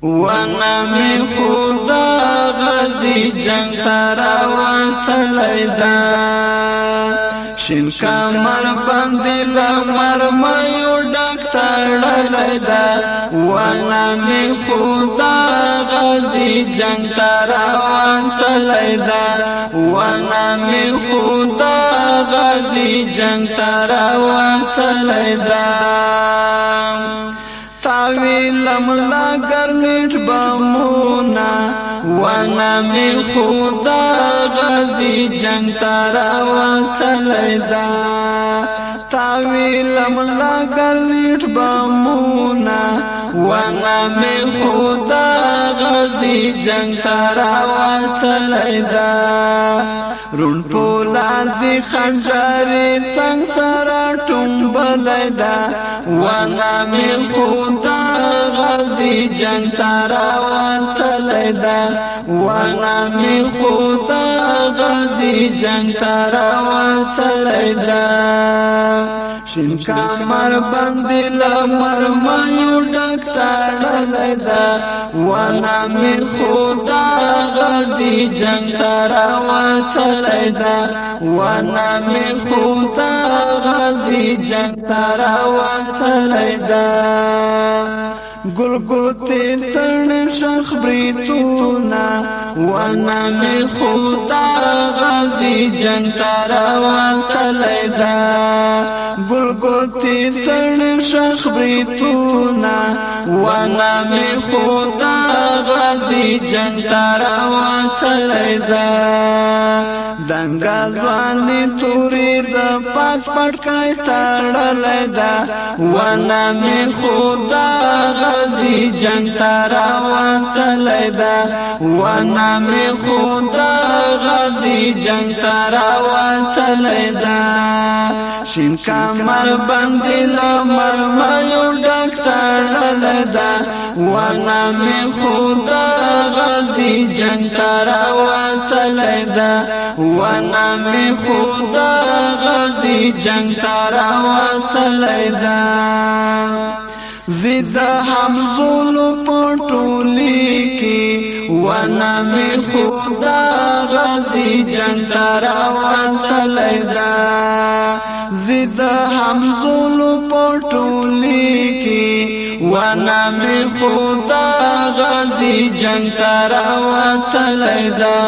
ونمی خدا غزی جنگ تراوتلی دا شین کمر باندې لمرمیو ډک تړلی دا ونمی خدا غزی جنگ تراوتلی دا ونمی خدا غزی جنگ تراوتلی دا تاویلم لگر نیٹ بمونا ونمی خدا غزی جنگ تراوتلی دا تاویلم لگر نیٹ بمونا ونمی خدا غزی جنگ تراوتلی دا رون پولا دی خنجاری څنګ سره ټومبلی دا ونمی خدا غزی جنگ تراوتلی دا ونمی خدا غزی جنگ تراوتلی دا شین کمر باندې لمرمیو ډک تړلی دا ونمی خدا غزی جنگ تراوتلی دا ونمی خدا غزی جنگ تراوتلی دا گل گوتی ترن شخ بریتونا ونمی خدا غزی جنگ تراوتلی دا گل گوتی ترن شخ بریتونا ونمی خدا غزی جنگ تراوتلی دا دنګل باندې توري د پاس پټکای تړلی دا ونمی خدا غزی جنگ تراوتلی دا ونمی خدا غزی جنگ تراوتلی دا شین کمر باندې لمرمیو ډک تړلی دا ونمی خدا غزی جنگ تراوتلی دا ونمی خدا غزی جنگ تراوتلی دا زید حمزولو پټولی کی ونمی خدا غزی جنگ تراوتلی دا زید حمزولو پټولی کی ونمی خدا غزی جنگ تراوتلی دا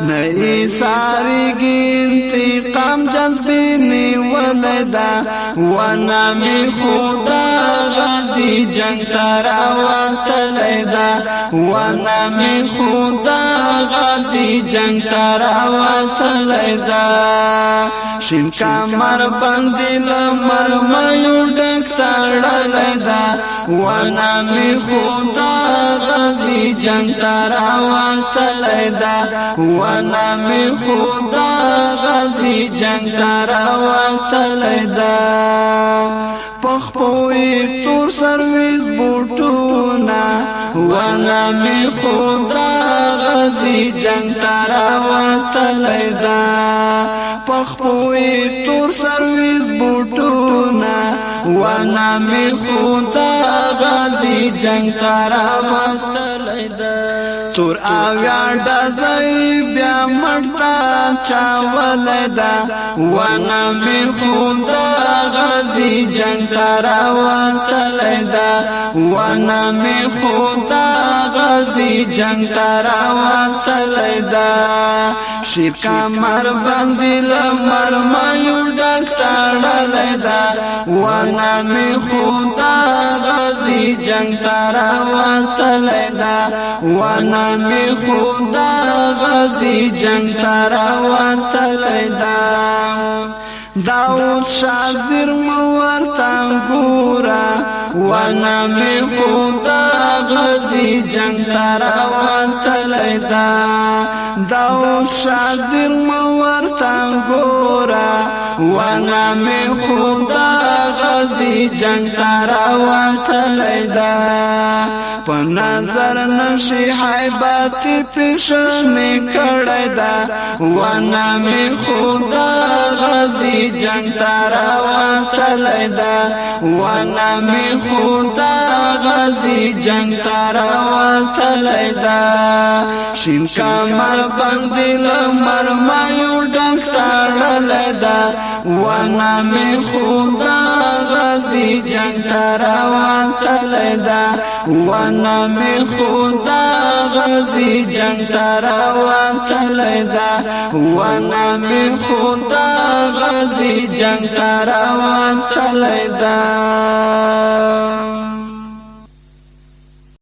نئی ساریگی انتقام جذبی نیولی دا ونمی خدا غزی جنگ تراوتلی دا ونمی خدا غزی جنگ تراوتلی دا شین کمر باندې لمرمیو ډک تړلی دا ونمی خدا غزی جنگ تراوتلی دا ونمی خدا غزی جنگ تراوتلی دا پخپوی تور سرویس بوټونا ونمی خدا غزی جنگ تراوتلی دا پخپوی تور سرویس بوټونا ونمی خدا غزی جنگ تراوتلی دا تور آویا ډزی بیا مړتا چاولی دا ونمی خدا غزی جنگ تراوتلی دا ونمی خدا غزی جنگ تراوتلی دا شیر کمر باندې لمرمیو ډک تړلی دا ونمی خدا غزی جنگ تراوتلی دا ونمی خدا غزی جنگ تراوتلی دا داود شازر مورتان گورا ونمی خدا غزی جنگ تراوتلی دا داود شازر مورتان گورا ونمی خدا غزی جنگ تراوتلی دا په نظر نشي حیبت پیشنې کړی دا ونه می خدا غازی جنگ تارا وتلی دا ونه می خدا غازی جنگ تارا وتلی دا شین کمر باندې لمر مایو ډنګ تړلی دا ونه می خدا غازی جنگ تارا وتلی دا ونه می خدا غازی جنگ تارا وتلی دا ونه می خدا غازی جنگ تارا وتلی دا